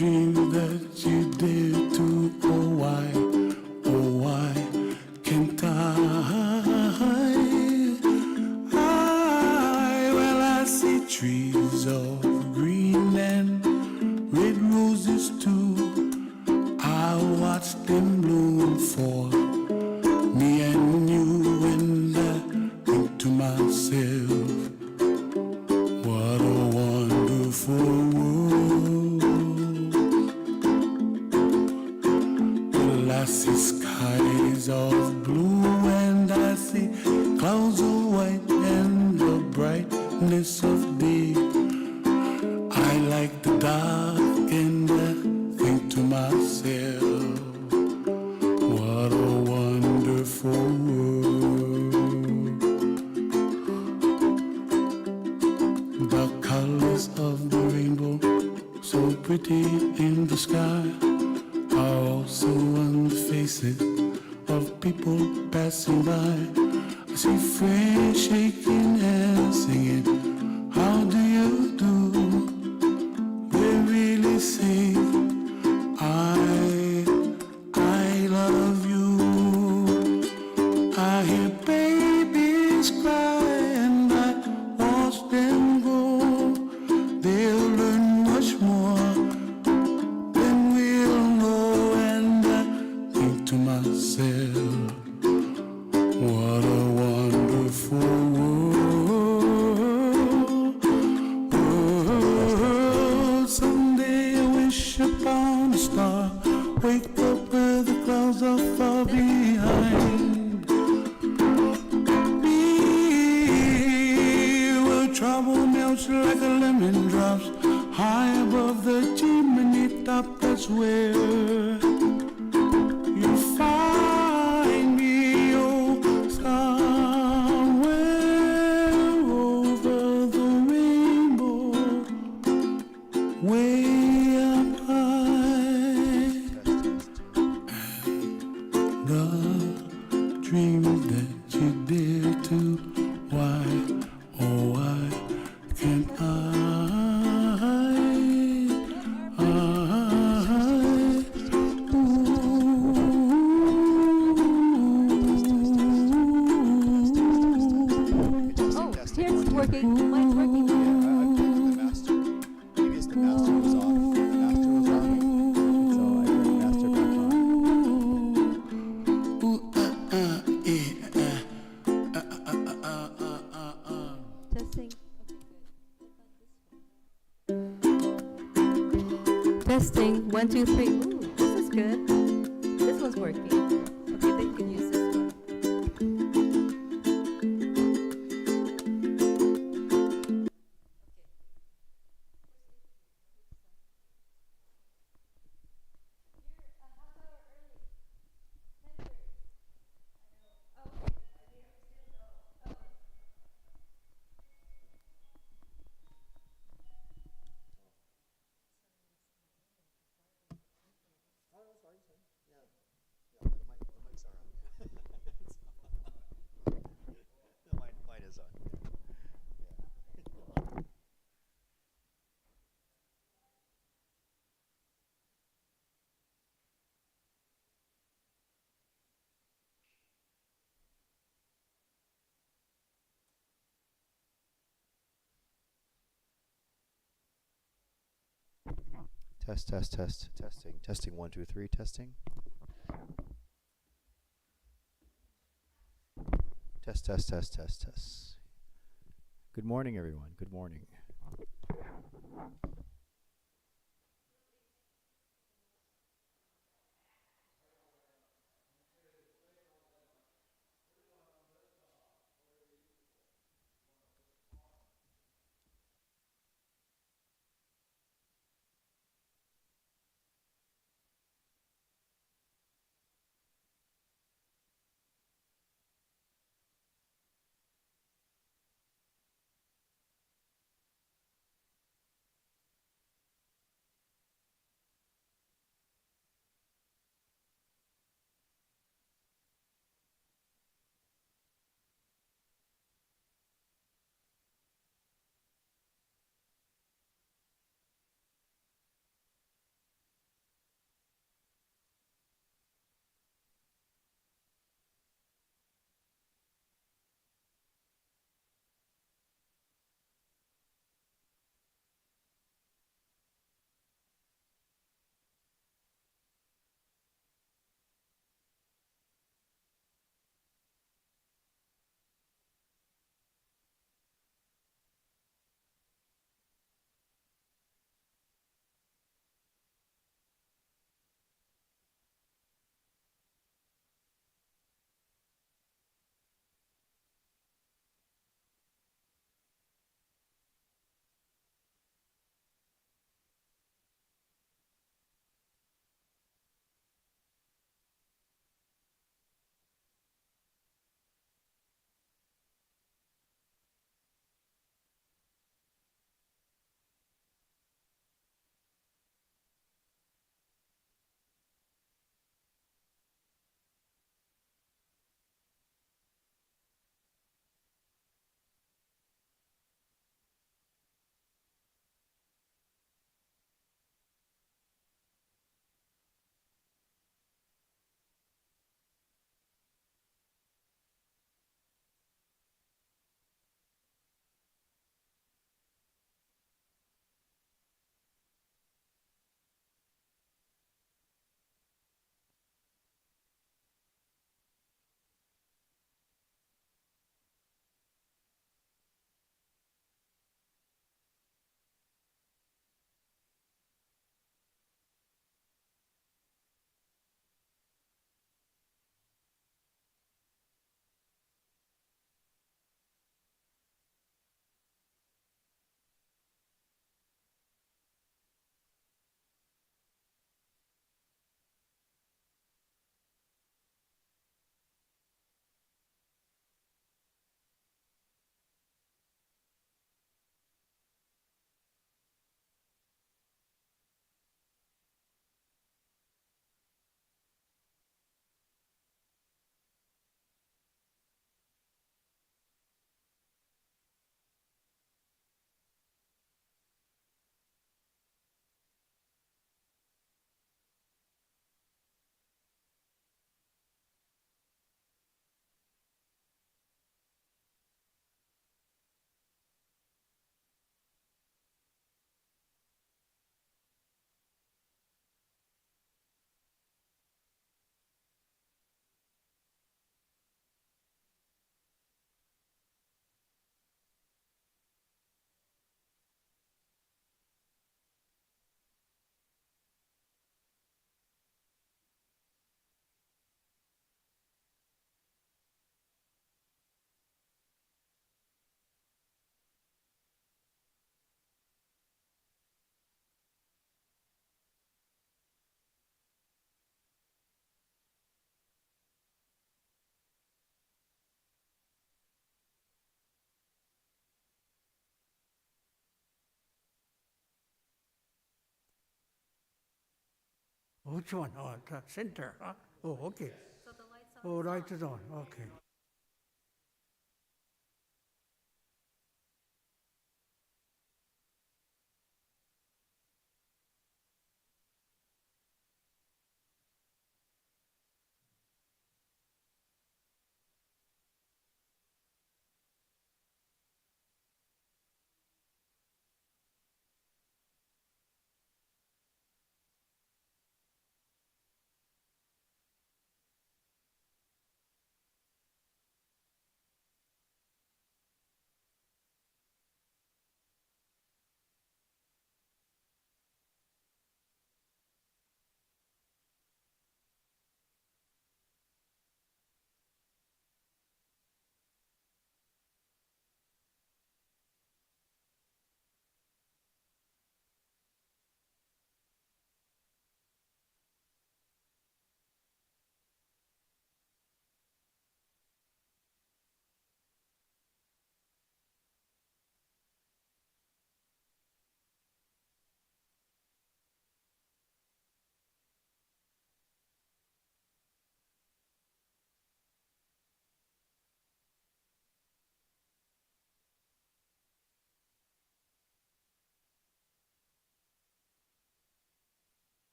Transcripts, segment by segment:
dream that you did too. Oh why can't well, I see trees of green and red roses too. I watch them bloom for me and you, and I think to myself, what a wonderful world. Well, I see skies of blue and I see clouds of white and the brightness of day. I like the dark and I think to myself, what a wonderful world. The colors of the rainbow, so pretty in the sky, are also on the faces of people passing by. I see friends shaking and singing, how do you do? They really say, I love you. I hear babies cry and I watch them go. They'll learn much more than we'll know, and I think to myself, what a wonderful world. Someday I wish upon a star, wake up where the clouds are far behind me, where trouble melts like a lemon drops high above the chimney top. That's where you find me, oh, somewhere over the rainbow, way up high. The dream that you dare to, why, oh why can't I? Here's working. Mine's working. The master. Maybe it's the master was off. The master was off. So I turned the master back on. Testing. Testing. 1, 2, 3. Ooh, this is good. This one's working. Okay, then you can use this one. Mine is on. Testing 1 2 3 testing. Test. Good morning, everyone. Good morning. which one? Oh, the center. Huh? Oh, okay. So the light's on. Oh, light is on. Okay.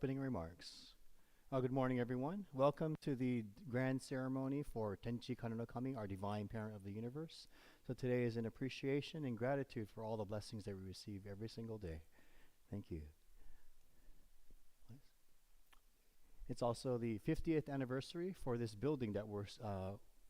opening remarks. Good morning, everyone. Welcome to the grand ceremony for Tenchi Kanano Kami, our divine parent of the universe. So today is an appreciation and gratitude for all the blessings that we receive every single day. Thank you. It's also the 50th anniversary for this building that we're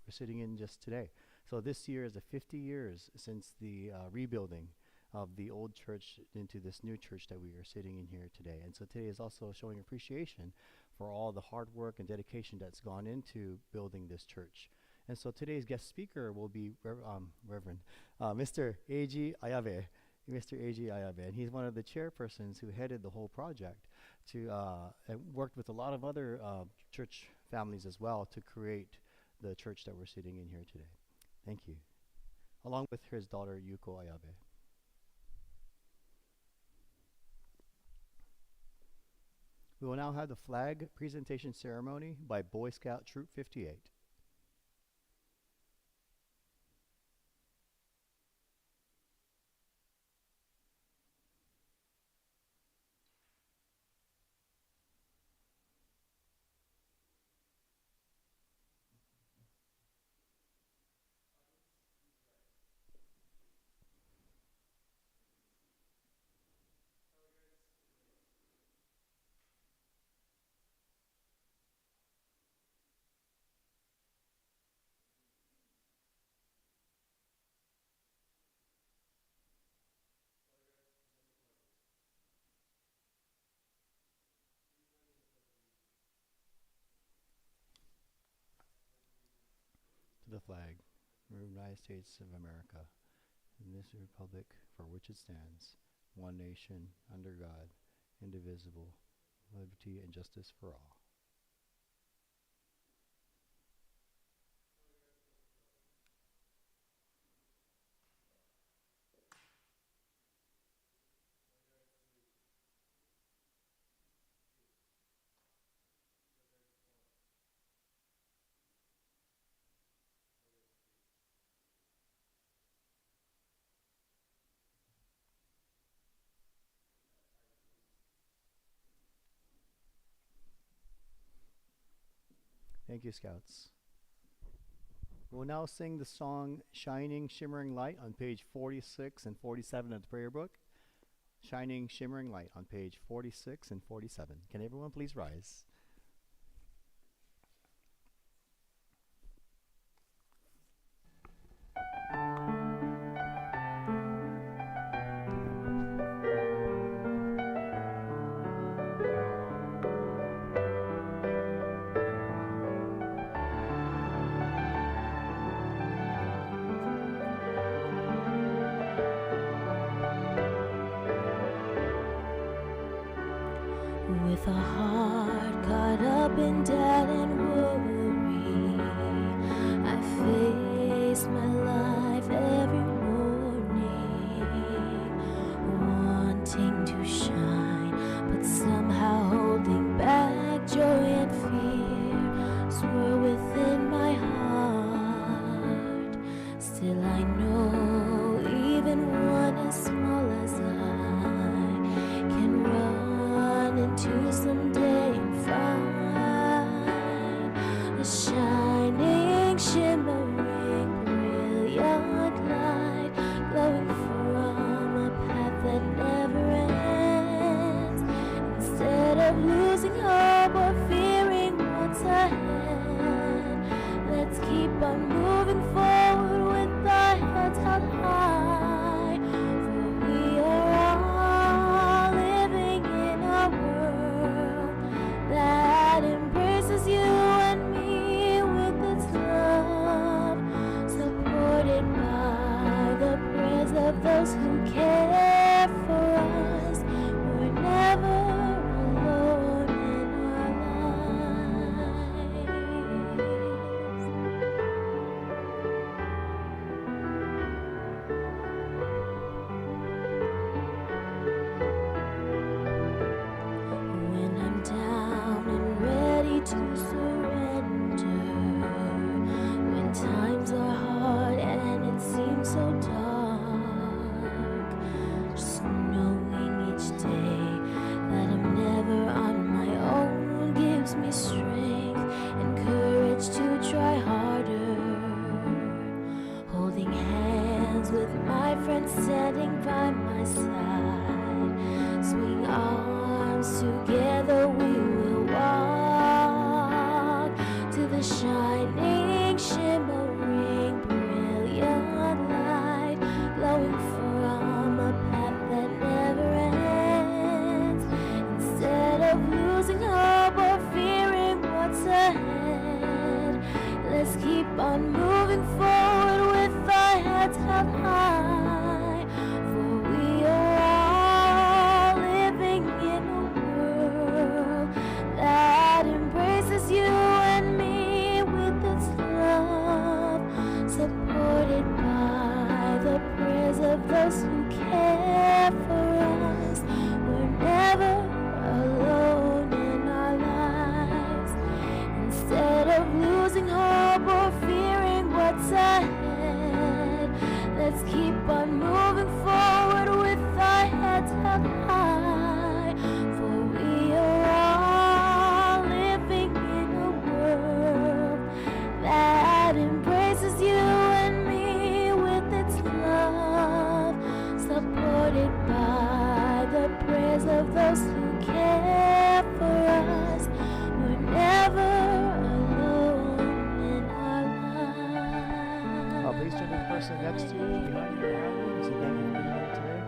sitting in just today. So this year is the 50 years since the rebuilding of the old church into this new church that we are sitting in here today. And so today is also showing appreciation for all the hard work and dedication that's gone into building this church. And so today's guest speaker will be Reverend Mr. Eiji Ayabe. Mr. Eiji Ayabe, and he's one of the chairpersons who headed the whole project and worked with a lot of other church families as well to create the church that we're sitting in here today. Thank you. Along with his daughter, Yuko Ayabe. We will now have the flag presentation ceremony by Boy Scout Troop 58. To the flag, the United States of America, and this republic for which it stands, one nation, under God, indivisible, liberty and justice for all. Thank you, Scouts. We'll now sing the song Shining Shimmering Light on page 46 and 47 of the prayer book. Shining Shimmering Light on page 46 and 47. Can everyone please rise? With a heart caught up in doubt and worry, I face my life every morning, wanting to shine, but somehow holding back. Joy and fear swirl within my heart. Still I know even one as small as I can run into someday and find a shining, shimmering, brilliant light glowing from a path that never ends. Instead of losing hope or fearing what's ahead, let's keep on moving forward with our heads held high, for we are all living in a world that embraces you and me with its love, supported by the prayers of those who care for us. We're never alone in our lives. friend standing by my side. Swing arms together, we will walk to the shining, shimmering, brilliant light, glowing from a path that never ends. Instead of losing hope or fearing what's ahead, let's keep on moving forward with our heads held high. For we are all living in a world that embraces you and me with its love, supported by the prayers of those who care for us. We're never alone in our lives. Instead of losing hope or fearing what's ahead, let's keep on moving forward with our heads held high. For we are all living in a world that embraces you and me with its love, supported by the prayers of those who care for us. We're never alone in our lives. Please turn to the person next to you, behind you, around you, and say thank you for being here today.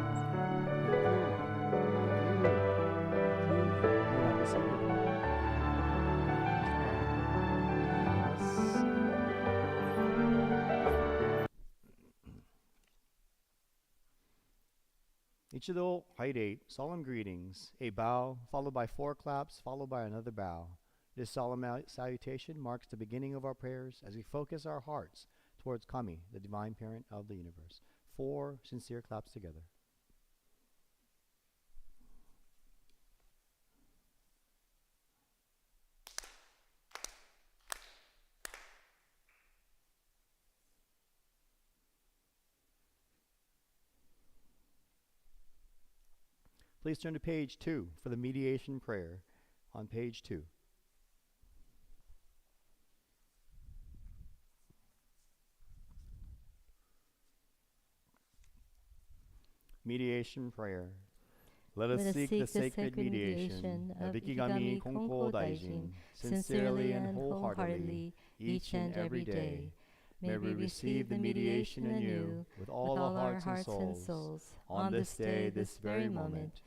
Ichido Haidate, solemn greetings, a bow, followed by 4 claps, followed by another bow. This solemn salutation marks the beginning of our prayers as we focus our hearts towards Kami, the divine parent of the universe. 4 sincere claps together. Please turn to page 2 for the mediation prayer on page 2. Mediation prayer. Let us seek the sacred mediation of Ikigami Konko Daijin sincerely and wholeheartedly each and every day. May we receive the mediation anew with all the hearts and souls on this day, this very moment.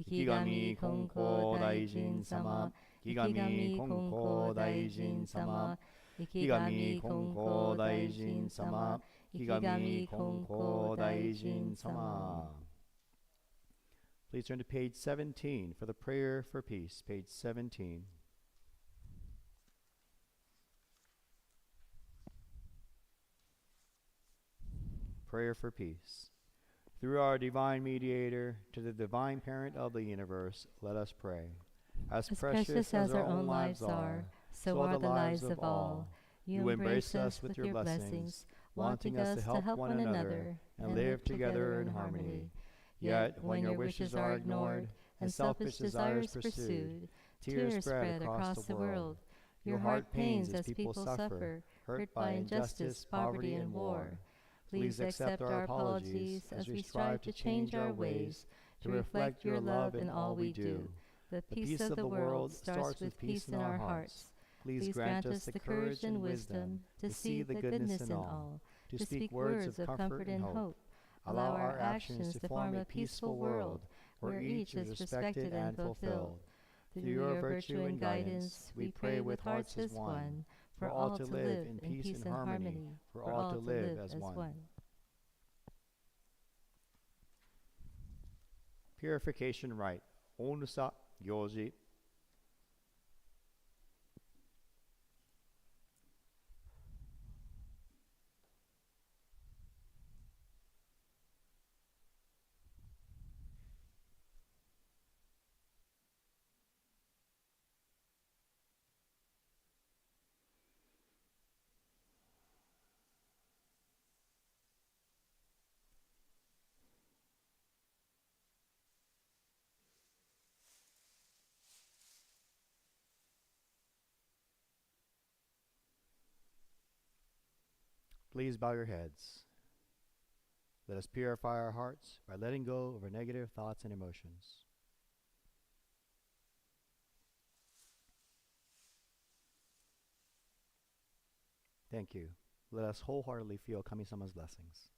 Ikigami Konko Daijin Sama, Ikigami Konko Daijin Sama, Ikigami Konko Daijin Sama, Ikigami Konko Daijin Sama. Please turn to page 17 for the prayer for peace. Page 17. Prayer for peace. Through our divine mediator, to the divine parent of the universe, let us pray. As precious as our own lives are, so are the lives of all. You embrace us with your blessings, wanting us to help one another and live together in harmony. Yet, when your wishes are ignored and selfish desires pursued, tears spread across the world. Your heart pains as people suffer, hurt by injustice, poverty, and war. Please accept our apologies as we strive to change our ways, to reflect your love in all we do. The peace of the world starts with peace in our hearts. Please grant us the courage and wisdom to see the goodness in all, to speak words of comfort and hope. Allow our actions to form a peaceful world where each is respected and fulfilled. Through your virtue and guidance, we pray with hearts as one, for all to live in peace and harmony, for all to live as one. Purification rite. Onusa Gyoji. Please bow your heads. Let us purify our hearts by letting go of our negative thoughts and emotions. Thank you. Let us wholeheartedly feel Kami-sama's blessings.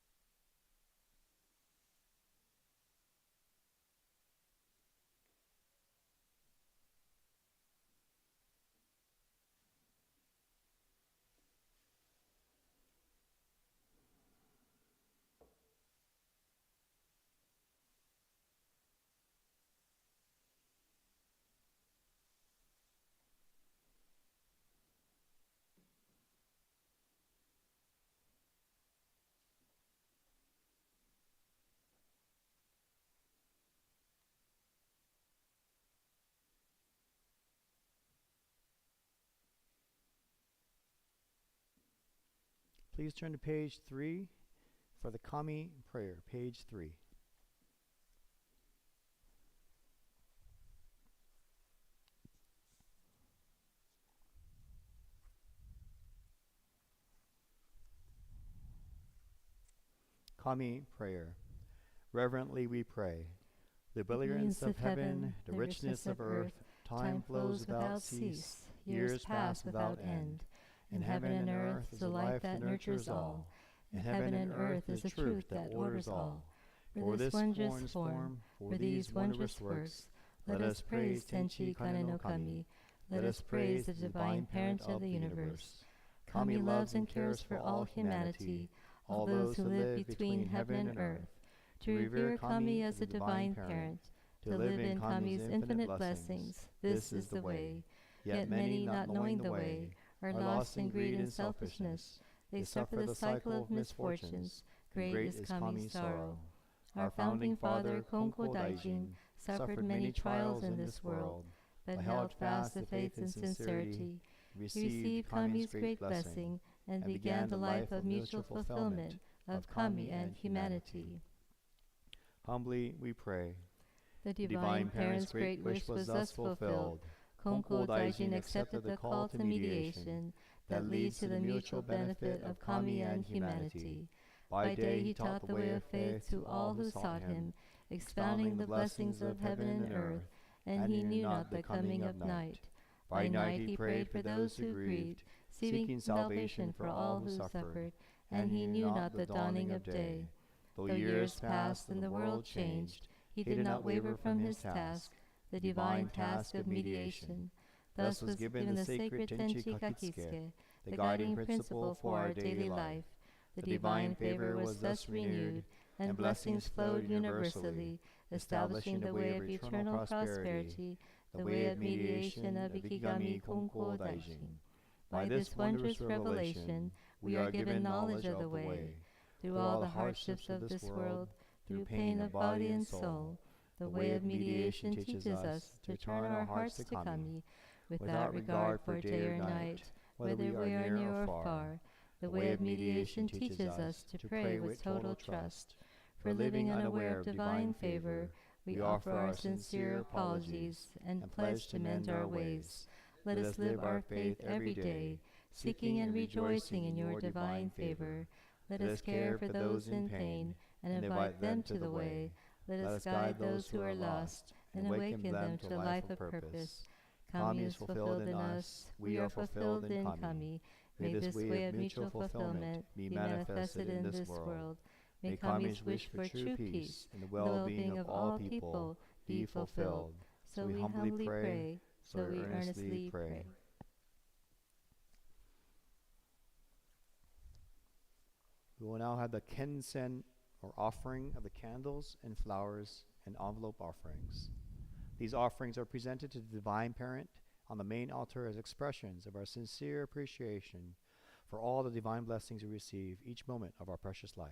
Please turn to page 3 for the Kami prayer, page 3. Kami prayer. Reverently we pray. The brilliance of heaven, the richness of earth, time flows without cease, years pass without end. In heaven and earth is a life that nurtures all. In heaven and earth is the truth that orders all. For this wondrous form, for these wondrous works, let us praise Tenchi Kane no Kami. Let us praise the divine parent of the universe. Kami loves and cares for all humanity, all those who live between heaven and earth. To revere Kami as a divine parent, to live in Kami's infinite blessings, this is the way. Yet many, not knowing the way, are lost in greed and selfishness. They suffer the cycle of misfortunes. Great is Kami's sorrow. Our founding father, Konko Daijin, suffered many trials in this world, but held fast the faith and sincerity. He received Kami's great blessing and began the life of mutual fulfillment of Kami and humanity. Humbly we pray. The divine parent's great wish was thus fulfilled. Konko Daijin accepted the call to mediation that leads to the mutual benefit of Kami and humanity. By day he taught the way of faith to all who sought him, expounding the blessings of heaven and earth, and he knew not the coming of night. By night he prayed for those who grieved, seeking salvation for all who suffered, and he knew not the dawning of day. Though years passed and the world changed, he did not waver from his task, the divine task of mediation. Thus was given the sacred Tenchi Kakitsuke, the guiding principle for our daily life. The divine favor was thus renewed, and blessings flowed universally, establishing the way of eternal prosperity, the way of mediation of Ikigami Konko Daijin. By this wondrous revelation, we are given knowledge of the way. Through all the hardships of this world, through pain of body and soul, the way of mediation teaches us to turn our hearts to Kami, without regard for day or night, whether we are near or far. The way of mediation teaches us to pray with total trust. For living unaware of divine favor, we offer our sincere apologies and pledge to mend our ways. Let us live our faith every day, seeking and rejoicing in your divine favor. Let us care for those in pain and invite them to the way. Let us guide those who are lost and awaken them to a life of purpose. Kami is fulfilled in us, we are fulfilled in Kami. May this way of mutual fulfillment be manifested in this world. May Kami's wish for true peace and the well-being of all people be fulfilled. So we humbly pray, so we earnestly pray. We will now have the kensen, or offering of the candles and flowers and envelope offerings. These offerings are presented to the Divine Parent on the main altar as expressions of our sincere appreciation for all the divine blessings we receive each moment of our precious life.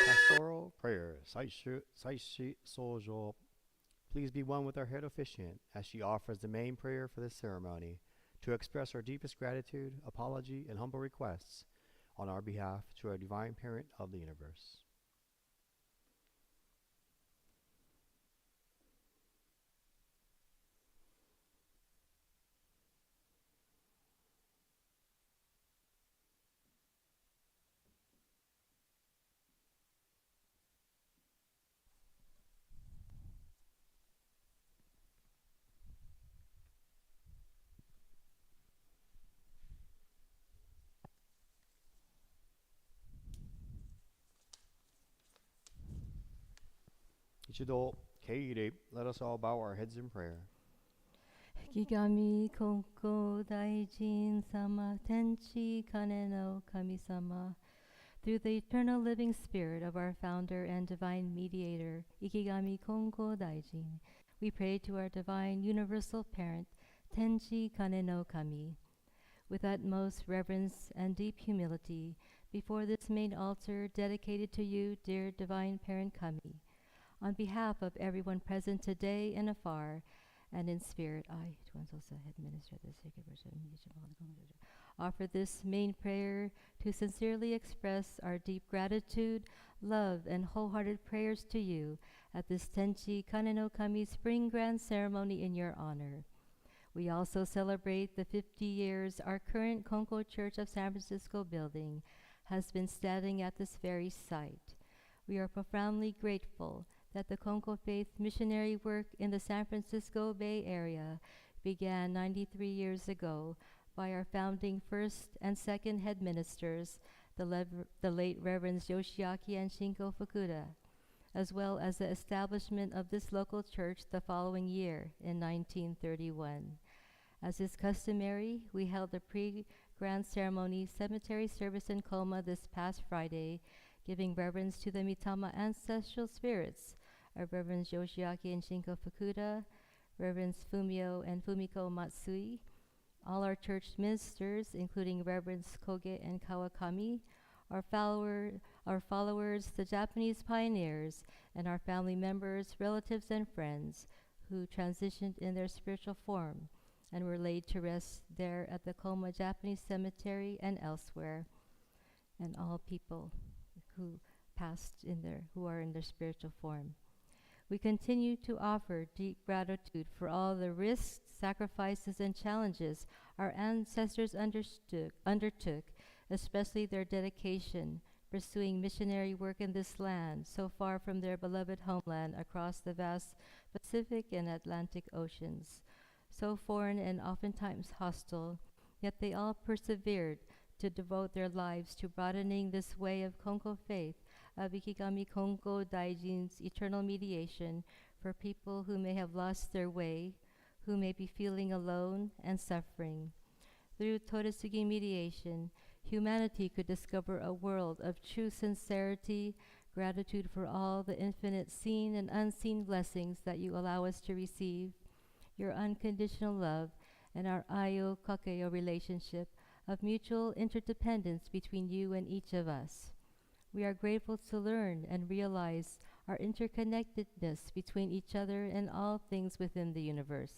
Pastoral prayer. Saishi Sojo. Please be one with our head officiant as she offers the main prayer for this ceremony to express our deepest gratitude, apology, and humble requests on our behalf to our divine parent of the universe. Ichido, Keire, let us all bow our heads in prayer. Hikigami Konko Daijin Sama Tenchi Kane no Kami Sama. Through the eternal living spirit of our founder and divine mediator, Ikigami Konko Daijin, we pray to our divine universal parent, Tenchi Kane no Kami. With utmost reverence and deep humility, before this main altar dedicated to you, dear divine parent Kami, on behalf of everyone present today and afar, and in spirit, I offer this main prayer to sincerely express our deep gratitude, love, and wholehearted prayers to you at this Tenchi Kane no Kami Spring Grand Ceremony in your honor. We also celebrate the 50 years our current Konko Church of San Francisco building has been standing at this very site. We are profoundly grateful that the Konko Faith missionary work in the San Francisco Bay Area began 93 years ago by our founding first and second head ministers, the late Reverends Yoshiaki and Shinko Fukuda, as well as the establishment of this local church the following year in 1931. As is customary, we held a pre-grand ceremony cemetery service in Colma this past Friday, giving reverence to the Mitama ancestral spirits of Reverends Yoshiaki and Shinko Fukuda, Reverends Fumio and Fumiko Matsui, All our church ministers, including Reverends Koge and Kawakami, our, our followers, the Japanese pioneers, and our family members, relatives, and friends who transitioned in their spiritual form and were laid to rest there at the Koma Japanese Cemetery and elsewhere, and all people who who are in their spiritual form. We continue to offer deep gratitude for all the risks, sacrifices, and challenges our ancestors undertook, especially their dedication, pursuing missionary work in this land, so far from their beloved homeland across the vast Pacific and Atlantic oceans. So foreign and oftentimes hostile, yet they all persevered to devote their lives to broadening this way of Konko faith, of Ikigami Konko Daijin's eternal mediation for people who may have lost their way, who may be feeling alone and suffering. Through Toritsugi mediation, humanity could discover a world of true sincerity, gratitude for all the infinite seen and unseen blessings that you allow us to receive, your unconditional love, and our Ayo Kakeo relationship of mutual interdependence between you and each of us. We are grateful to learn and realize our interconnectedness between each other and all things within the universe.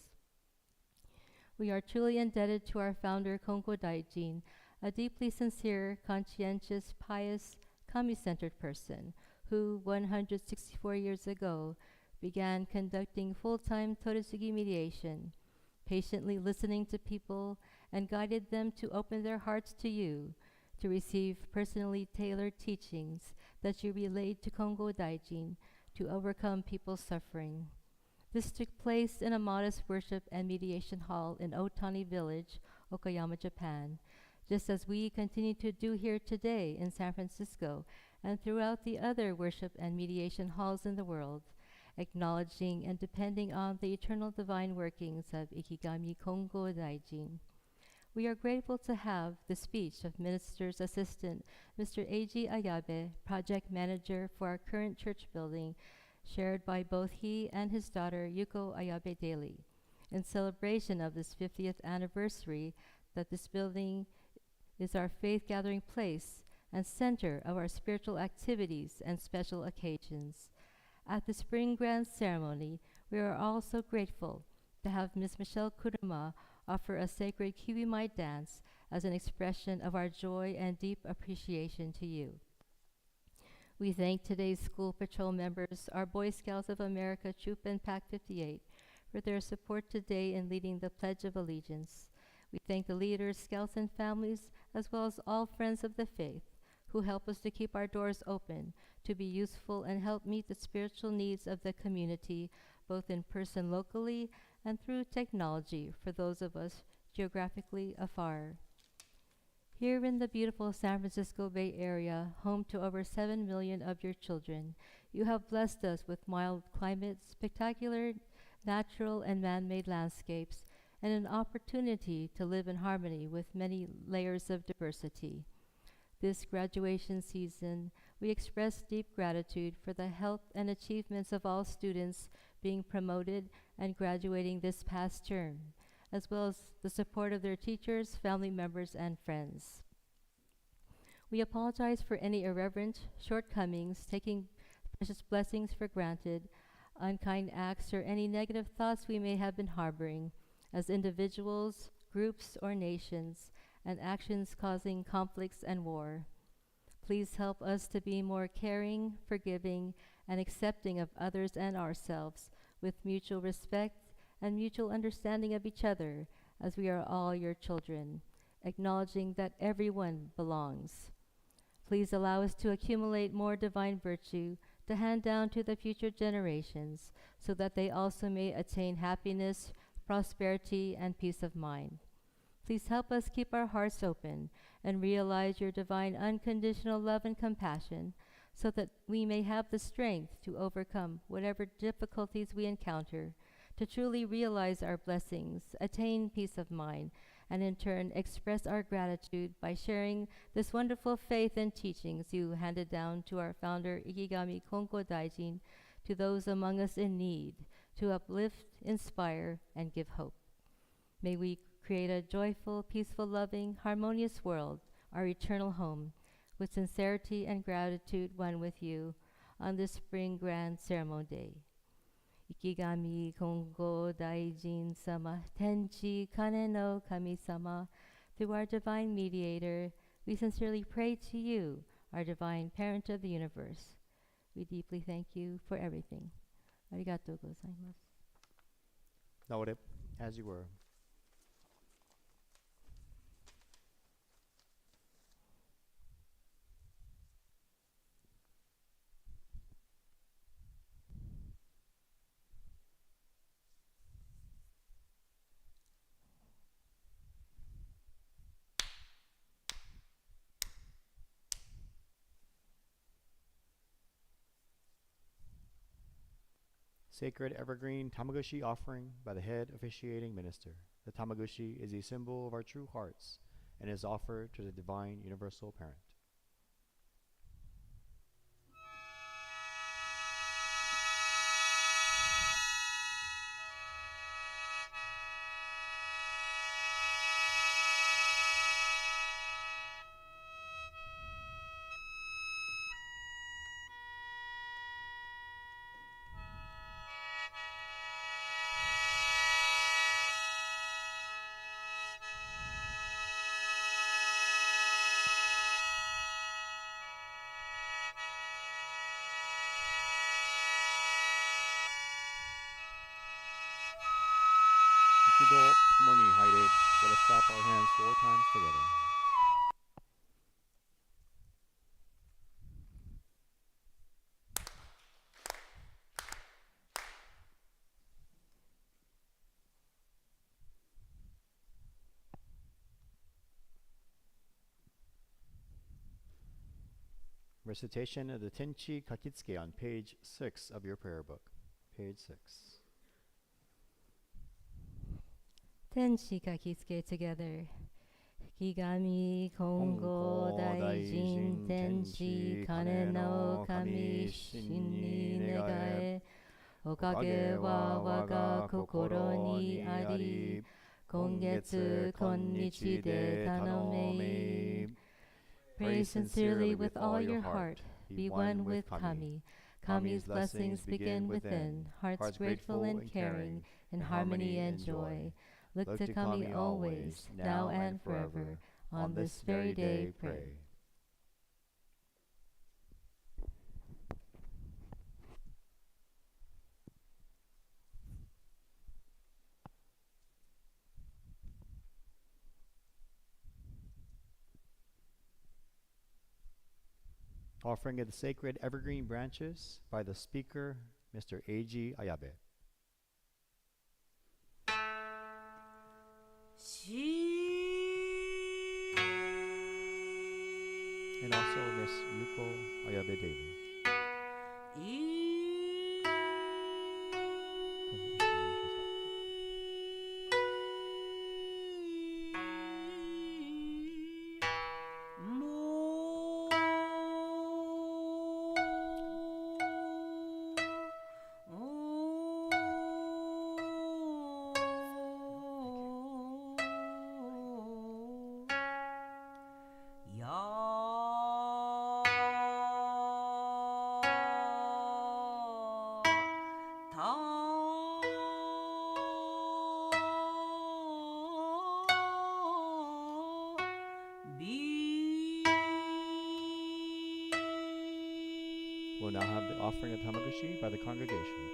We are truly indebted to our founder, Konko Daijin, a deeply sincere, conscientious, pious, kami-centered person who, 164 years ago, began conducting full-time Toritsugi mediation, patiently listening to people and guided them to open their hearts to you, to receive personally tailored teachings that you relayed to Kongo Daijin to overcome people's suffering. This took place in a modest worship and mediation hall in Otani Village, Okayama, Japan, just as we continue to do here today in San Francisco and throughout the other worship and mediation halls in the world, acknowledging and depending on the eternal divine workings of Ikigami Kongo Daijin. We are grateful to have the speech of Minister's Assistant, Mr. Eiji Ayabe, Project Manager for our current church building, shared by both he and his daughter, Yuko Ayabe daily, in celebration of this 50th anniversary that this building is our faith-gathering place and center of our spiritual activities and special occasions. At the Spring Grand Ceremony, we are also grateful to have Ms. Michelle Kuruma offer a sacred Kiwimai dance as an expression of our joy and deep appreciation to you. We thank today's school patrol members, our Boy Scouts of America Troop and Pack 58, for their support today in leading the Pledge of Allegiance. We thank the leaders, scouts, and families, as well as all friends of the faith, who help us to keep our doors open, to be useful and help meet the spiritual needs of the community, both in person locally and through technology for those of us geographically afar. Here in the beautiful San Francisco Bay Area, home to over 7 million of your children, you have blessed us with mild climates, spectacular natural and man-made landscapes, and an opportunity to live in harmony with many layers of diversity. This graduation season, we express deep gratitude for the health and achievements of all students being promoted and graduating this past term, as well as the support of their teachers, family members, and friends. We apologize for any irreverent shortcomings, taking precious blessings for granted, unkind acts, or any negative thoughts we may have been harboring as individuals, groups, or nations, and actions causing conflicts and war. Please help us to be more caring, forgiving, and accepting of others and ourselves, with mutual respect and mutual understanding of each other, as we are all your children, acknowledging that everyone belongs. Please allow us to accumulate more divine virtue to hand down to the future generations, so that they also may attain happiness, prosperity, and peace of mind. Please help us keep our hearts open and realize your divine unconditional love and compassion, so that we may have the strength to overcome whatever difficulties we encounter, to truly realize our blessings, attain peace of mind, and in turn express our gratitude by sharing this wonderful faith and teachings you handed down to our founder, Ikigami Konko Daijin, to those among us in need, to uplift, inspire, and give hope. May we create a joyful, peaceful, loving, harmonious world, our eternal home, with sincerity and gratitude one with you on this spring grand ceremony day. Ikigami Konko Daijin Sama Tenchi Kane no Kami Sama, through our divine mediator, we sincerely pray to you, our divine parent of the universe. We deeply thank you for everything. Arigatou gozaimasu. Naore, as you were. Sacred Evergreen Tamaguchi offering by the head officiating minister. The Tamaguchi is a symbol of our true hearts and is offered to the divine universal parent. Ichido tomoni haire. Let us clap our hands 4 times together. Recitation of the Tenchi Kakitsuke on page 6 of your prayer book. Page 6. Tenshi Kakisuke together. Kigami Kongo Daijin Tenshi Kane no Kami Shin ni Negae. Okage wa waga kokoro ni ari. Kongetsu konnichi de tanome. Pray sincerely with all your heart. Be one with Kami. Kami's blessings begin within. Hearts grateful and caring, in harmony and joy. Look to Kami always, now and forever. On this very day, pray. Offering of the sacred evergreen branches by the speaker, Mr. Eiji Ayabe. And also Miss Yuko Ayabe Daly. We'll now have the offering of Tamaguchi by the congregation.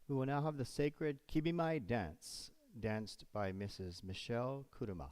We will now have the sacred Kibimai dance, danced by Mrs. Michelle Kuruma.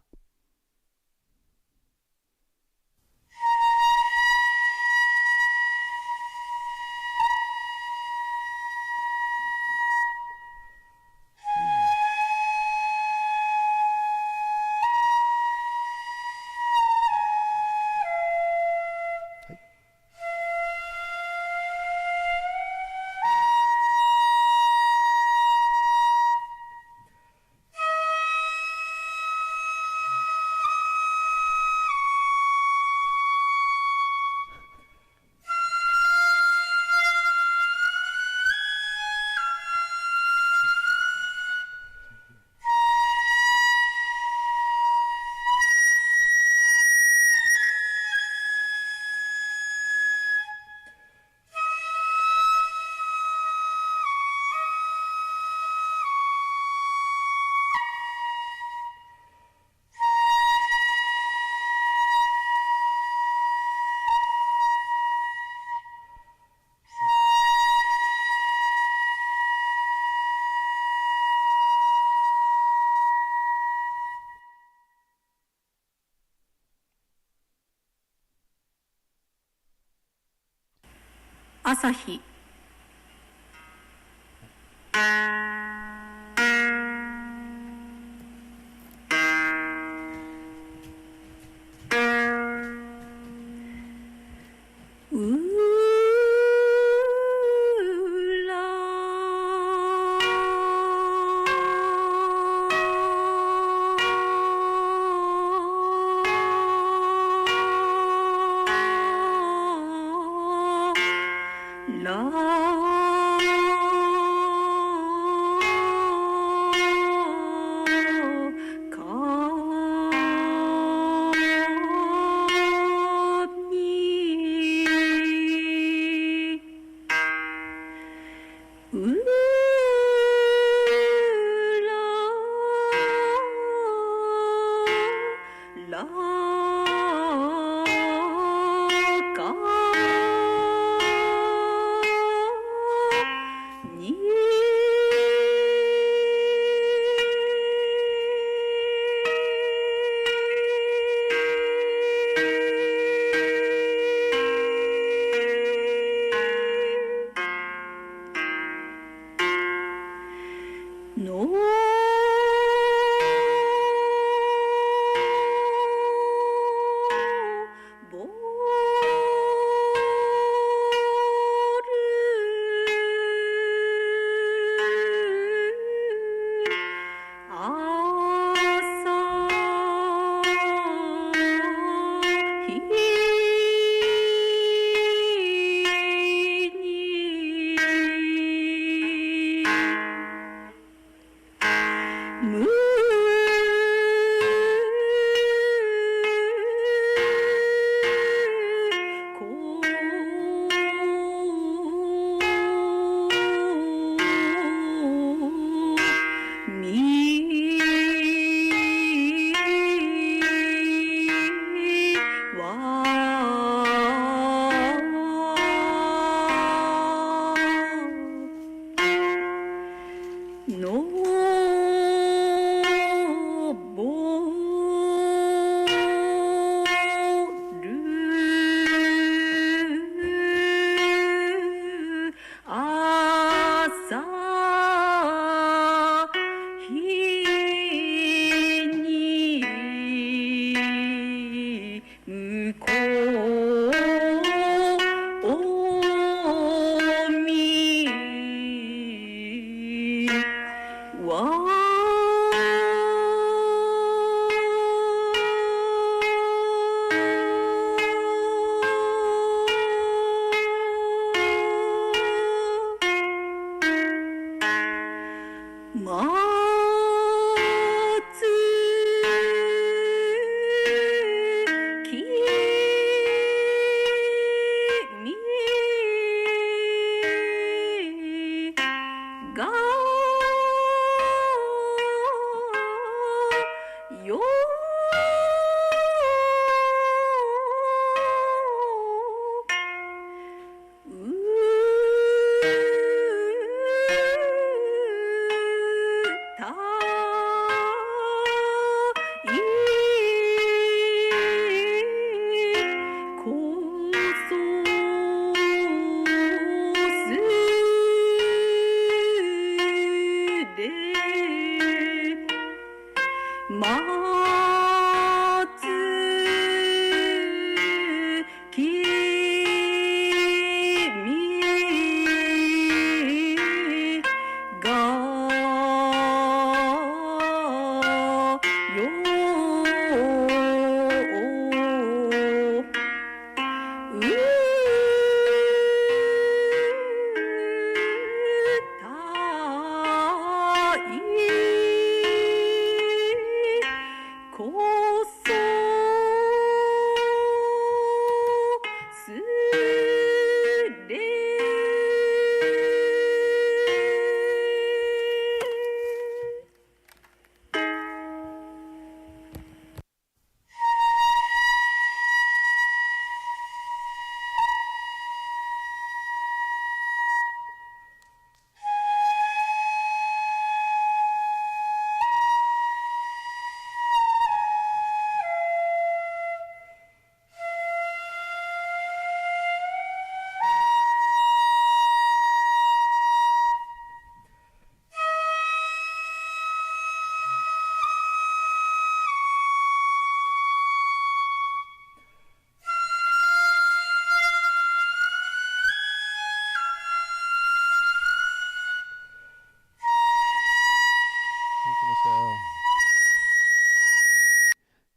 朝日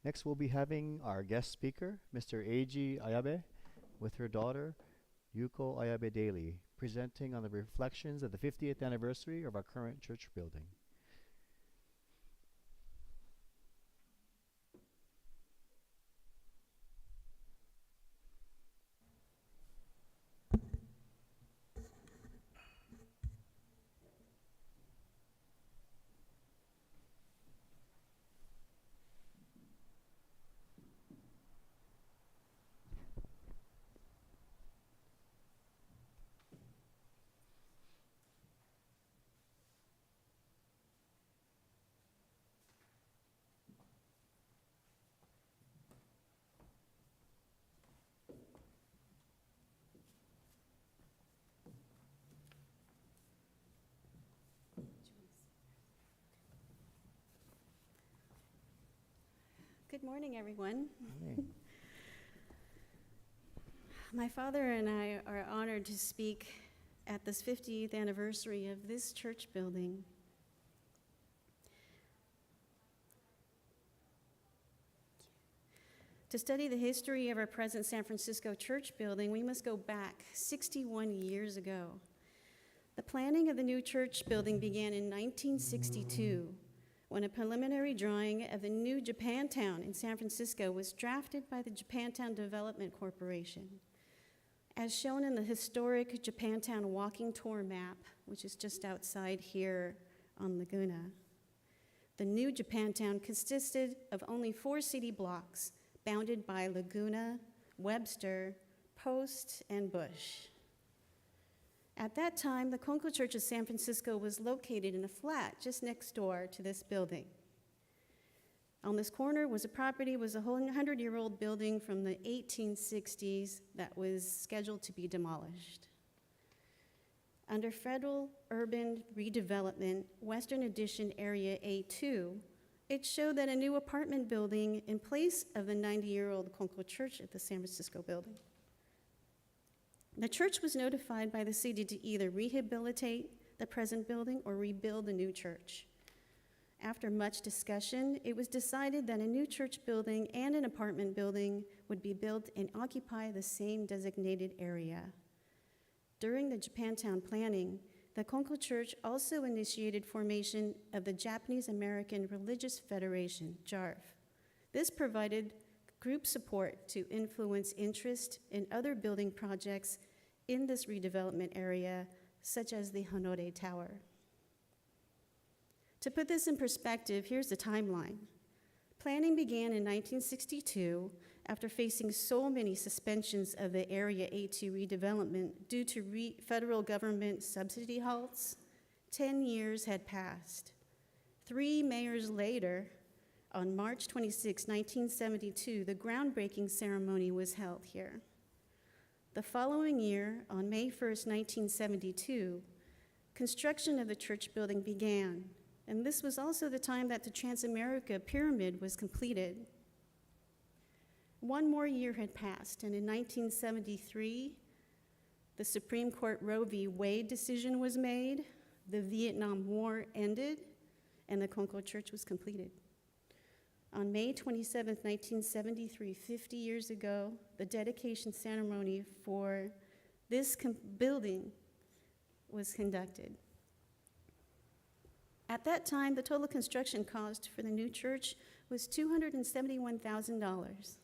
Next, we'll be having our guest speaker, Mr. Eiji Ayabe, with her daughter, Yuko Ayabe Daly, presenting on the reflections of the 50th anniversary of our current church building. Good morning, everyone. Hey. My father and I are honored to speak at this 50th anniversary of this church building. To study the history of our present San Francisco church building, we must go back 61 years ago. The planning of the new church building began in 1962, when a preliminary drawing of the new Japantown in San Francisco was drafted by the Japantown Development Corporation. As shown in the historic Japantown walking tour map, which is just outside here on Laguna, the new Japantown consisted of only 4 city blocks, bounded by Laguna, Webster, Post, and Bush. At that time, the Konko Church of San Francisco was located in a flat just next door to this building. On this corner was a 100-year-old building from the 1860s that was scheduled to be demolished. Under federal urban redevelopment, Western Addition Area A2, it showed that a new apartment building in place of the 90-year-old Konko Church at the San Francisco building. The church was notified by the city to either rehabilitate the present building or rebuild the new church. After much discussion, it was decided that a new church building and an apartment building would be built and occupy the same designated area. During the Japantown planning, the Konko Church also initiated formation of the Japanese American Religious Federation, JARF. This provided group support to influence interest in other building projects in this redevelopment area, such as the Honore Tower. To put this in perspective, here's the timeline. Planning began in 1962 after facing so many suspensions of the Area A2 redevelopment due to federal government subsidy halts. 10 years had passed. 3 mayors later, on March 26, 1972, the groundbreaking ceremony was held here. The following year, on May 1st, 1972, construction of the church building began, and this was also the time that the Transamerica Pyramid was completed. 1 more year had passed, and in 1973, the Supreme Court Roe v. Wade decision was made, the Vietnam War ended, and the Konko Church was completed. On May 27, 1973, 50 years ago, the dedication ceremony for this building was conducted. At that time, the total construction cost for the new church was $271,000.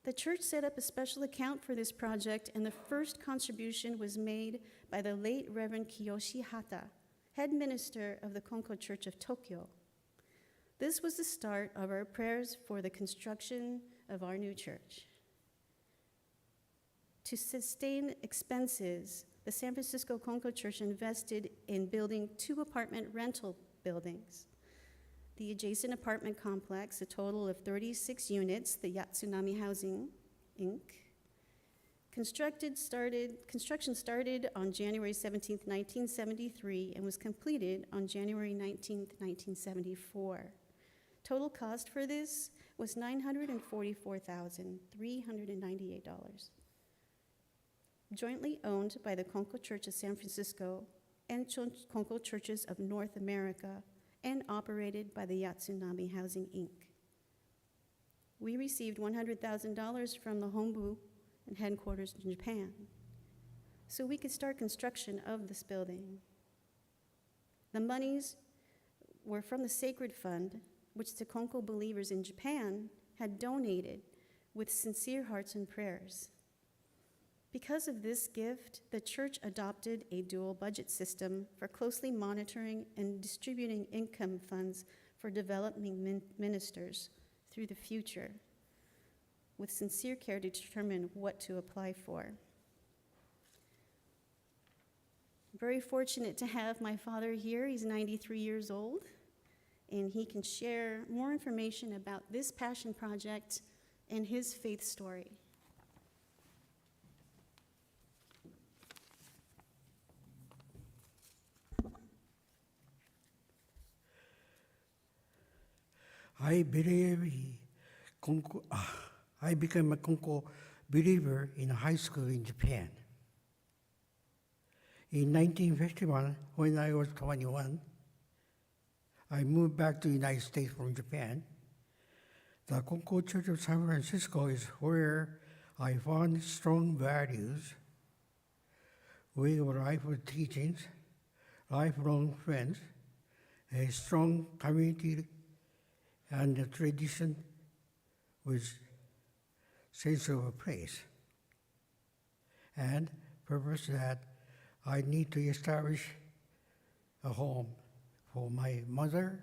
The church set up a special account for this project, and the first contribution was made by the late Reverend Kiyoshi Hata, head minister of the Konko Church of Tokyo. This was the start of our prayers for the construction of our new church. To sustain expenses, the San Francisco Konko Church invested in building 2 apartment rental buildings. The adjacent apartment complex, a total of 36 units, the Yatsunami Housing, Inc. Construction started on January 17, 1973, and was completed on January 19, 1974. Total cost for this was $944,398. Jointly owned by the Konko Church of San Francisco and Konko Churches of North America and operated by the Yatsunami Housing, Inc. We received $100,000 from the Hombu and headquarters in Japan, so we could start construction of this building. The monies were from the Sacred Fund, which the Konko believers in Japan had donated with sincere hearts and prayers. Because of this gift, the church adopted a dual budget system for closely monitoring and distributing income funds for developing ministers through the future, with sincere care to determine what to apply for. I'm very fortunate to have my father here. He's 93 years old, and he can share more information about this passion project and his faith story. I became a Konko believer in high school in Japan. In 1951, when I was 21, I moved back to the United States from Japan. The Konko Church of San Francisco is where I found strong values, way of life with teachings, lifelong friends, a strong community, and a tradition with sense of a place, and purpose that I need to establish a home for my mother,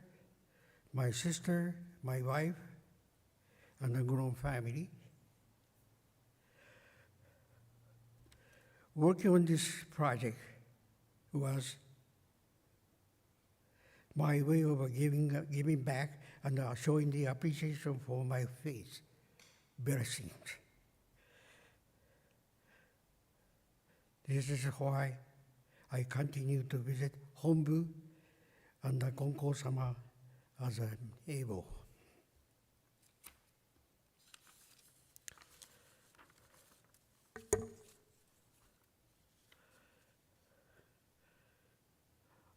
my sister, my wife, and a grown family. Working on this project was my way of giving back and showing the appreciation for my faith blessings. This is why I continue to visit Hombu and the Konko-sama as I'm able.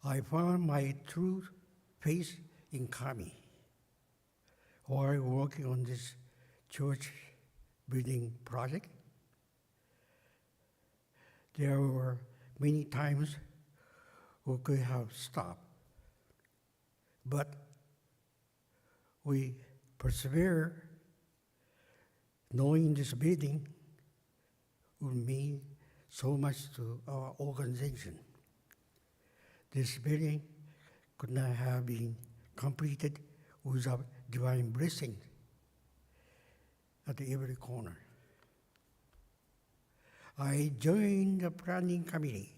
I found my true faith in Kami while working on this church building project. There were many times we could have stopped, but we persevere, knowing this building would mean so much to our organization. This building could not have been completed without divine blessing at every corner. I joined the planning committee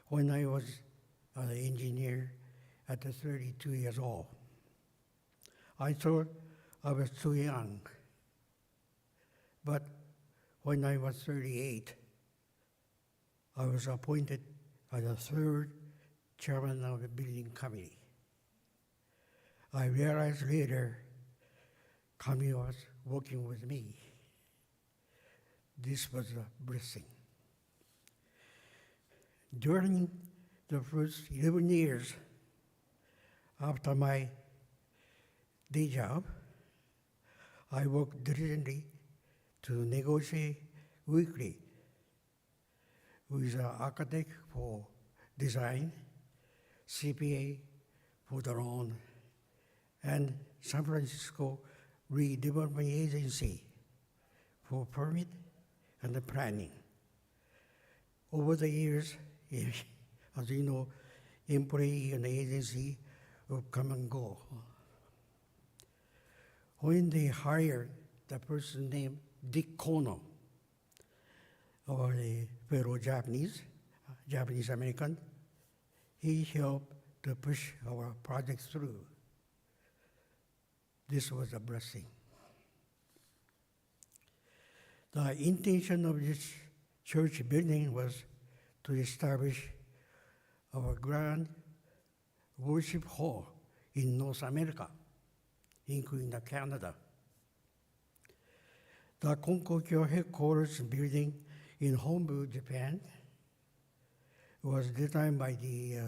when I was an engineer at 32 years old. I thought I was too young, but when I was 38, I was appointed as the third chairman of the building committee. I realized later Kami was working with me. This was a blessing. During the first 11 years after my day job, I worked diligently to negotiate weekly with an architect for design, CPA for the loan, and San Francisco Redevelopment Agency for permit and the planning. Over the years, as you know, employee and agency will come and go. When they hired the person named Dick Kono, or a fellow Japanese American, he helped to push our project through. This was a blessing. The intention of this church building was to establish our grand worship hall in North America, including Canada. The Konko headquarters building in Hombu, Japan, was designed by the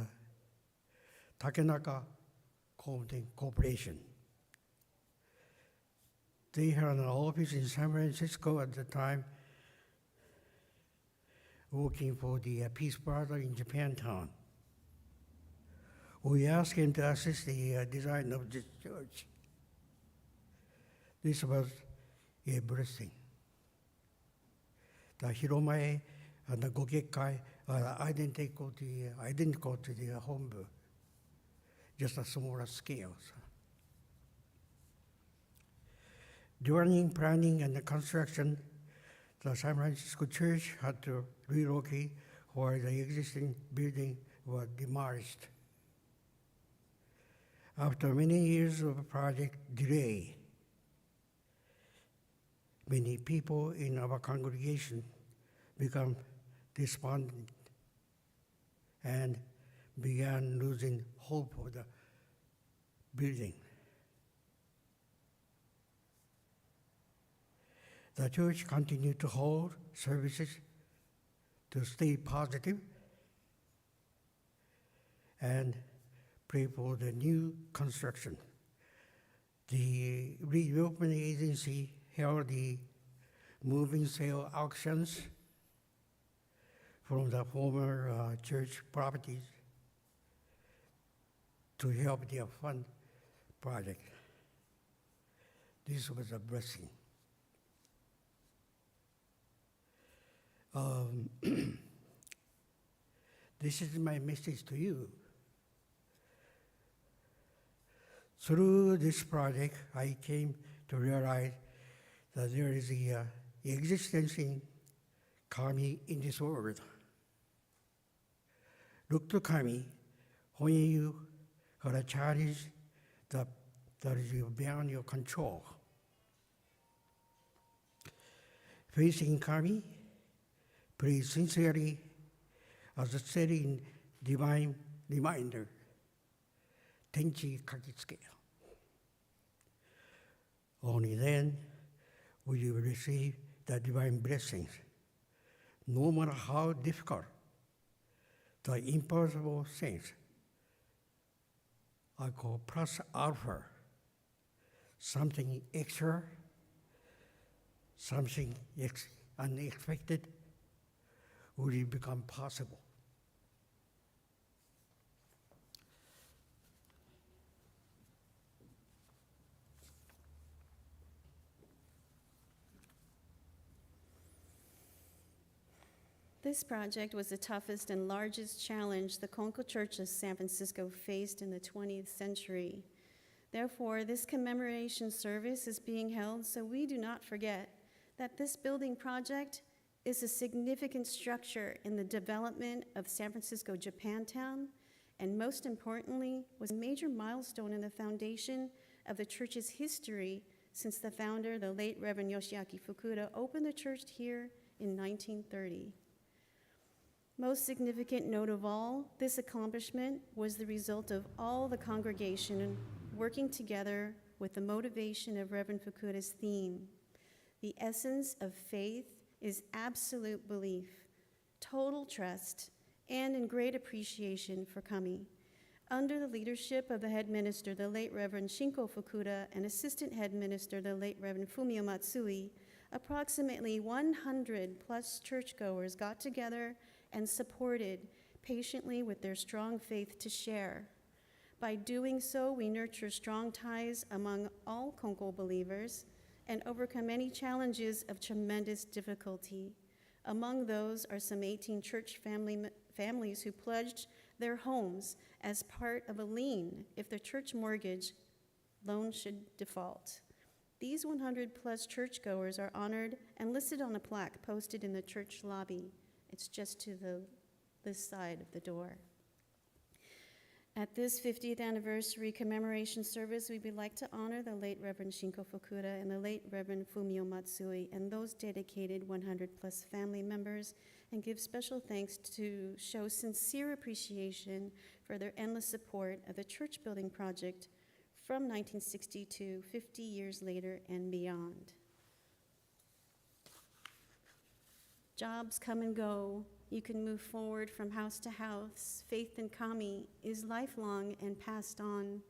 Takenaka Corporation. They had an office in San Francisco at the time, working for the Peace Brother in Japantown. We asked him to assist the design of this church. This was a blessing. The Hiromae and the Gogekai are identical to the Hombu, just a smaller scale. During planning and the construction, the San Francisco Church had to relocate where the existing building was demolished. After many years of project delay, many people in our congregation became despondent and began losing hope for the building. The church continued to hold services to stay positive and pray for the new construction. The reopening agency held the moving sale auctions from the former church properties to help their fund project. This was a blessing. This is my message to you. Through this project, I came to realize that there is the existence in Kami in this world. Look to Kami when you have a challenge that is beyond your control. Facing Kami, pray sincerely as a steady divine reminder. Tenchi kakitsuke. Only then will you receive the divine blessings, no matter how difficult the impossible things I call plus alpha, something extra, something unexpected will become possible. This project was the toughest and largest challenge the Konko Church of San Francisco faced in the 20th century. Therefore, this commemoration service is being held so we do not forget that this building project is a significant structure in the development of San Francisco Japantown, and most importantly, was a major milestone in the foundation of the church's history since the founder, the late Reverend Yoshiaki Fukuda, opened the church here in 1930. Most significant note of all, this accomplishment was the result of all the congregation working together with the motivation of Reverend Fukuda's theme. The essence of faith is absolute belief, total trust, and in great appreciation for Kami. Under the leadership of the head minister, the late Reverend Shinko Fukuda, and assistant head minister, the late Reverend Fumio Matsui, approximately 100 plus churchgoers got together and supported patiently with their strong faith to share. By doing so, we nurture strong ties among all Konko believers and overcome any challenges of tremendous difficulty. Among those are some 18 church families who pledged their homes as part of a lien if their church mortgage loan should default. These 100 plus churchgoers are honored and listed on a plaque posted in the church lobby. It's just to this side of the door. At this 50th anniversary commemoration service, we would like to honor the late Reverend Shinko Fukuda and the late Reverend Fumio Matsui and those dedicated 100 plus family members, and give special thanks to show sincere appreciation for their endless support of the church building project from 1962, 50 years later and beyond. Jobs come and go. You can move forward from house to house. Faith in Kami is lifelong and passed on.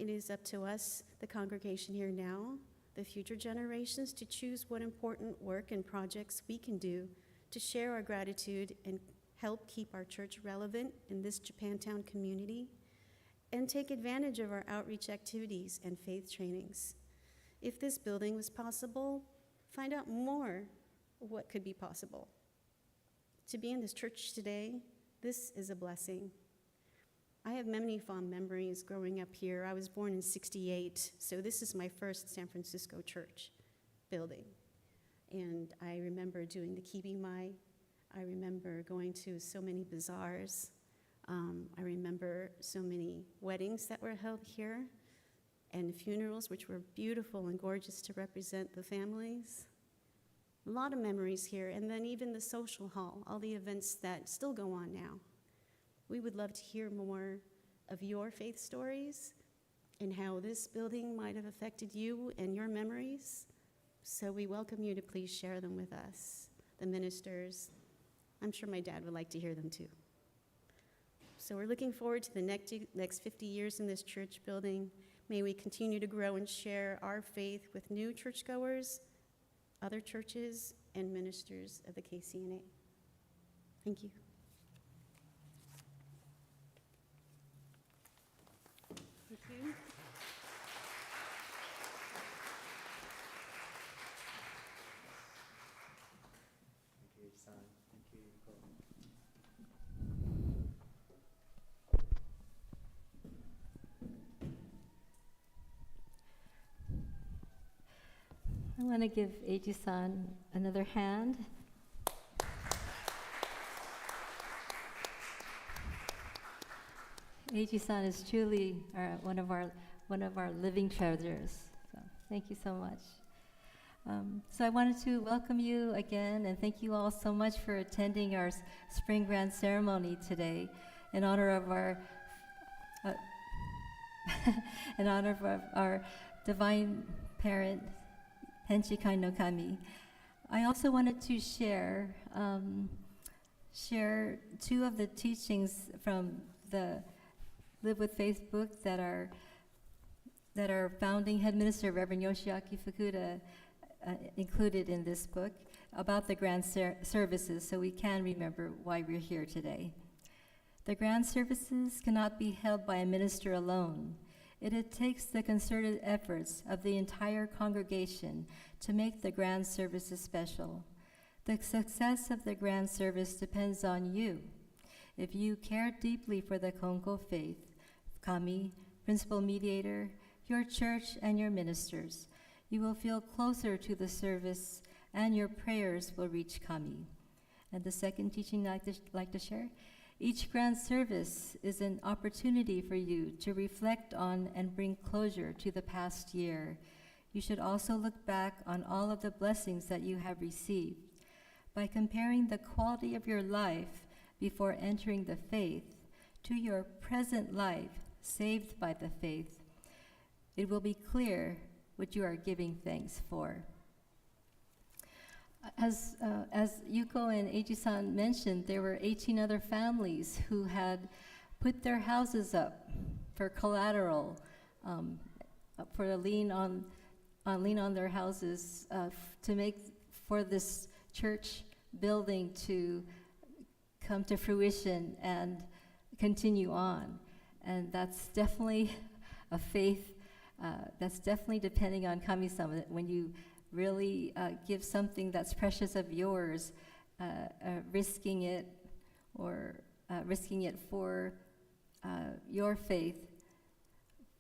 It is up to us, the congregation here now, the future generations, to choose what important work and projects we can do to share our gratitude and help keep our church relevant in this Japantown community, and take advantage of our outreach activities and faith trainings. If this building was possible, find out more what could be possible. To be in this church today, this is a blessing. I have many fond memories growing up here. I was born in '68, so this is my first San Francisco church building. And I remember doing the kibimai. I remember going to so many bazaars. I remember so many weddings that were held here and funerals, which were beautiful and gorgeous to represent the families. A lot of memories here, and then even the social hall, all the events that still go on now. We would love to hear more of your faith stories and how this building might have affected you and your memories. So we welcome you to please share them with us, the ministers. I'm sure my dad would like to hear them too. So we're looking forward to the next 50 years in this church building. May we continue to grow and share our faith with new churchgoers, other churches, and ministers of the KCNA. Thank you. Thank you. Thank you, San. Thank you, Yuko. I want to give Eiji-san another hand. Eiji-san is truly one of our living treasures. So thank you so much. So I wanted to welcome you again and thank you all so much for attending our Spring Grand Ceremony today in honor of our Divine Parent, Henchikai no Kami. I also wanted to share two of the teachings from the Live with Faith book that our founding head minister, Reverend Yoshiaki Fukuda, included in this book about the grand services, so we can remember why we're here today. The grand services cannot be held by a minister alone. It takes the concerted efforts of the entire congregation to make the grand services special. The success of the grand service depends on you. If you care deeply for the Konko faith, Kami, principal mediator, your church, and your ministers, you will feel closer to the service and your prayers will reach Kami. And the second teaching I'd like to share, each grand service is an opportunity for you to reflect on and bring closure to the past year. You should also look back on all of the blessings that you have received. By comparing the quality of your life before entering the faith to your present life saved by the faith, it will be clear what you are giving thanks for. As Yuko and Eiji-san mentioned, there were 18 other families who had put their houses up for collateral, for a lien on their houses to make for this church building to come to fruition and continue on. And that's definitely a faith, that's definitely depending on Kami-sama, when you really give something that's precious of yours, risking it for your faith,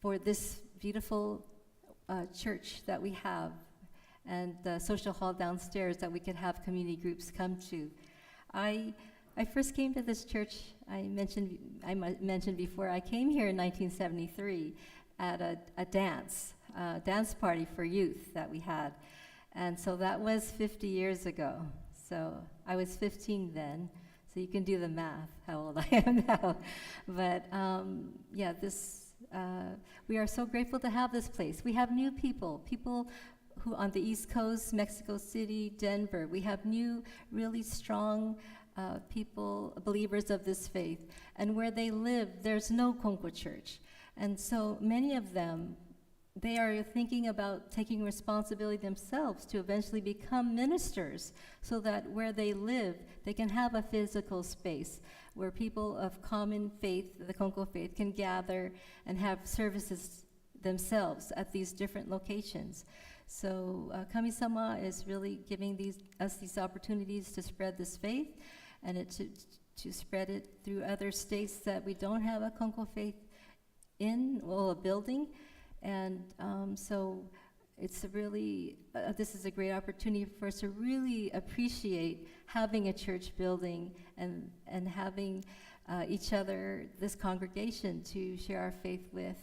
for this beautiful church that we have, and the social hall downstairs that we could have community groups come to. I first came to this church, I mentioned before, I came here in 1973 at a dance party for youth that we had. And so that was 50 years ago. So I was 15 then, so you can do the math, how old I am now. But yeah, we are so grateful to have this place. We have new people who on the East Coast, Mexico City, Denver. We have new, really strong people, believers of this faith. And where they live, there's no Konko church. And so many of them, they are thinking about taking responsibility themselves to eventually become ministers so that where they live, they can have a physical space where people of common faith, the Konko faith, can gather and have services themselves at these different locations. So Kami-sama is really giving us these opportunities to spread this faith and to spread it through other states that we don't have a Konko faith a building. And so it's really, this is a great opportunity for us to really appreciate having a church building and having each other, this congregation, to share our faith with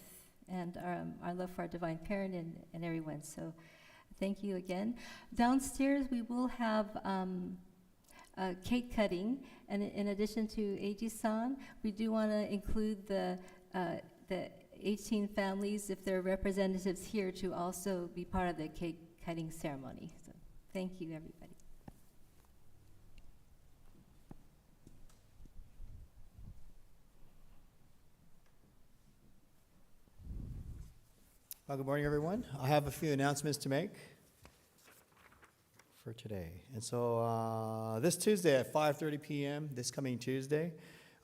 and our love for our divine parent and everyone. So thank you again. Downstairs we will have cake cutting, and in addition to Eiji-san, we do want to include the 18 families, if there are representatives here, to also be part of the cake cutting ceremony. So thank you, everybody. Well, good morning, everyone. I have a few announcements to make for today. And so this Tuesday at 5:30 p.m., this coming Tuesday,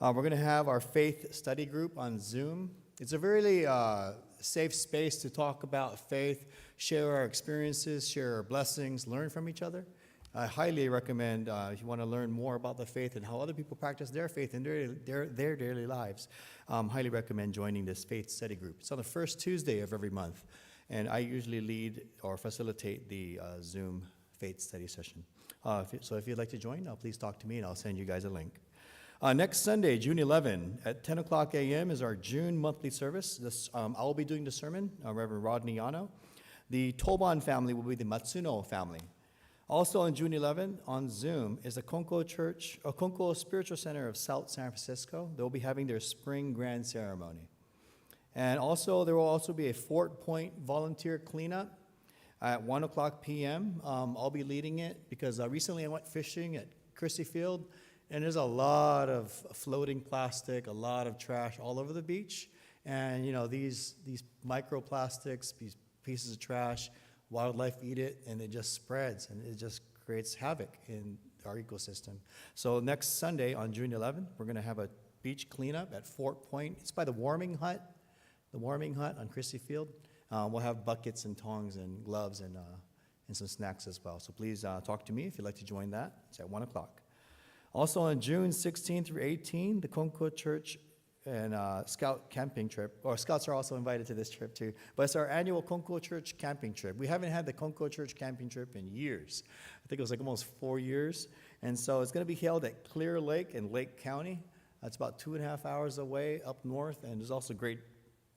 we're going to have our faith study group on Zoom. It's a really safe space to talk about faith, share our experiences, share our blessings, learn from each other. I highly recommend, if you want to learn more about the faith and how other people practice their faith in their daily lives, highly recommend joining this faith study group. It's on the first Tuesday of every month, and I usually lead or facilitate the Zoom faith study session. So if you'd like to join, please talk to me, and I'll send you guys a link. Next Sunday, June 11, at 10 o'clock a.m. is our June monthly service. I'll be doing the sermon, Reverend Rodney Yano. The Toban family will be the Matsuno family. Also on June 11, on Zoom, is the Konko Church, or Konko Spiritual Center of South San Francisco. They'll be having their spring grand ceremony. And also, there will also be a Fort Point volunteer cleanup at 1 o'clock p.m. I'll be leading it because recently I went fishing at Chrissy Field, and there's a lot of floating plastic, a lot of trash all over the beach. And, you know, these microplastics, these pieces of trash, wildlife eat it, and it just spreads, and it just creates havoc in our ecosystem. So next Sunday on June 11th, we're going to have a beach cleanup at Fort Point. It's by the warming hut on Chrissy Field. We'll have buckets and tongs and gloves and some snacks as well. So please talk to me if you'd like to join that. It's at 1 o'clock. Also on June 16 through 18, the Konko Church and Scout camping trip, or Scouts are also invited to this trip too, but it's our annual Konko Church camping trip. We haven't had the Konko Church camping trip in years. I think it was like almost 4 years. And so it's going to be held at Clear Lake in Lake County. That's about 2.5 hours away up north, and there's also great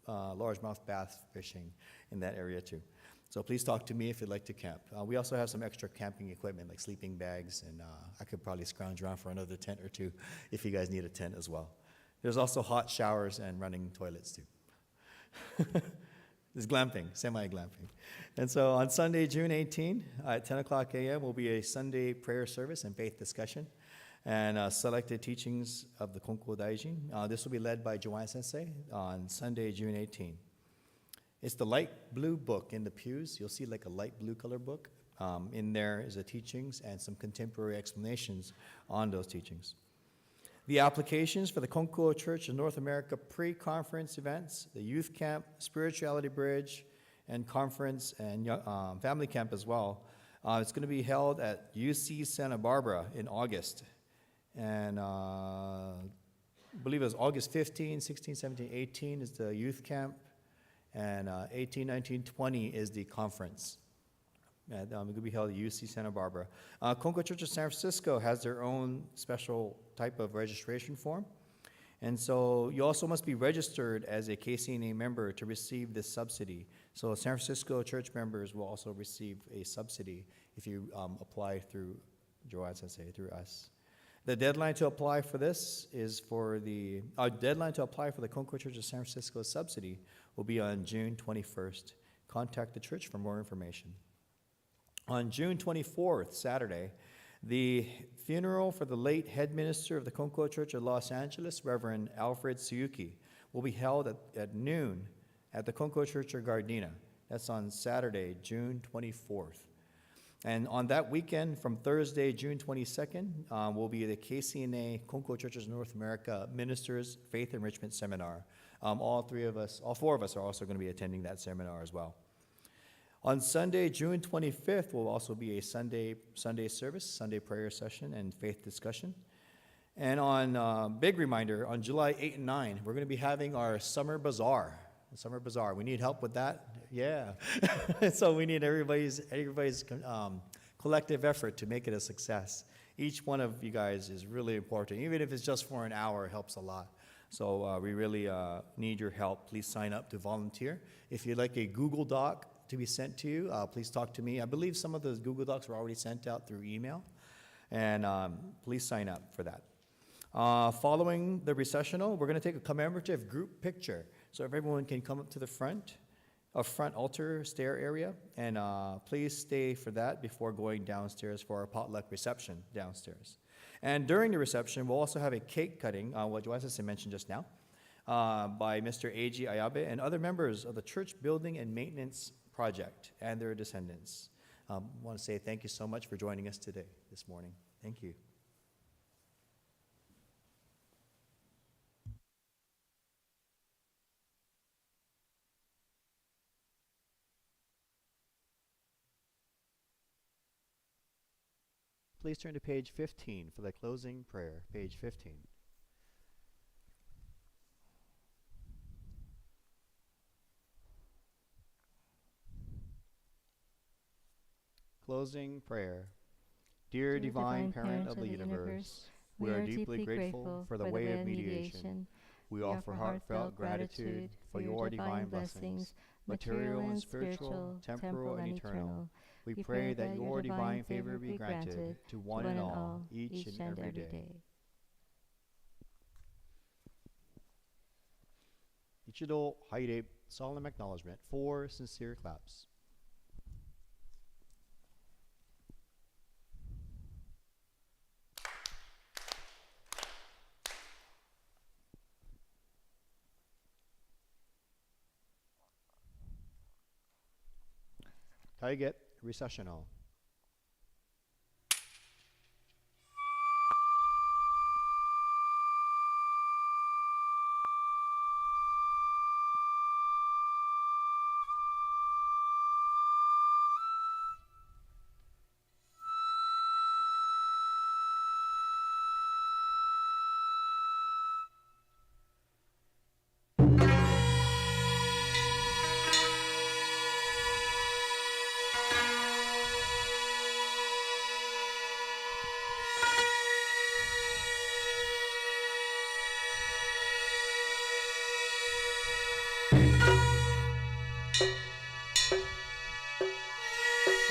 largemouth bass fishing in that area too. So please talk to me if you'd like to camp. We also have some extra camping equipment like sleeping bags, and I could probably scrounge around for another tent or two if you guys need a tent as well. There's also hot showers and running toilets too. There's glamping, semi-glamping. And so on Sunday, June 18, at 10 o'clock a.m. will be a Sunday prayer service and faith discussion and selected teachings of the Konko Daijin. This will be led by Joanne Sensei on Sunday, June 18. It's the light blue book in the pews. You'll see like a light blue color book. In there is the teachings and some contemporary explanations on those teachings. The applications for the Konko Church of North America pre-conference events, the youth camp, spirituality bridge, and conference and family camp as well. It's going to be held at UC Santa Barbara in August. And I believe it was August 15, 16, 17, 18 is the youth camp. And 18, 19, 20 is the conference. And, it will be held at UC Santa Barbara. Konko Church of San Francisco has their own special type of registration form. And so you also must be registered as a KCNA member to receive this subsidy. So San Francisco church members will also receive a subsidy if you apply through Joanne Sensei, through us. The deadline to apply for this is deadline to apply for the Konko Church of San Francisco subsidy will be on June 21st. Contact the church for more information. On June 24th, Saturday, the funeral for the late head minister of the Konko Church of Los Angeles, Reverend Alfred Suyuki, will be held at noon at the Konko Church of Gardena. That's on Saturday, June 24th. And on that weekend, from Thursday, June 22nd, will be the KCNA Konko Churches North America Ministers Faith Enrichment Seminar. All four of us are also going to be attending that seminar as well. On Sunday, June 25th, will also be a Sunday service, Sunday prayer session, and faith discussion. And on big reminder, on July 8 and 9, we're going to be having our summer bazaar. Summer bazaar. We need help with that. Yeah. So we need everybody's collective effort to make it a success. Each one of you guys is really important. Even if it's just for an hour, it helps a lot. So we really need your help. Please sign up to volunteer. If you'd like a Google Doc to be sent to you, please talk to me. I believe some of those Google Docs were already sent out through email. And please sign up for that. Following the recessional, we're going to take a commemorative group picture. So if everyone can come up to the front altar stair area, and please stay for that before going downstairs for our potluck reception downstairs. And during the reception, we'll also have a cake cutting, what Joasa mentioned just now, by Mr. Eiji Ayabe and other members of the church building and maintenance project and their descendants. I want to say thank you so much for joining us today, this morning. Thank you. Please turn to page 15 for the closing prayer, page 15. Closing prayer. Dear divine parent of the universe, we are deeply grateful for the way of mediation. We offer heartfelt gratitude for your divine blessings, material and spiritual, temporal and eternal. We pray that your divine favor be granted to one and all, each and every day. Ichido haire, solemn acknowledgement, 4 sincere claps. Taiget recessional.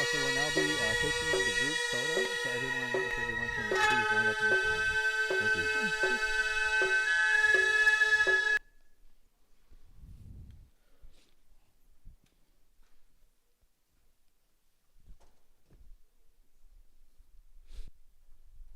So we'll now be taking the group photo. So if everyone can please line up in the front. Thank you.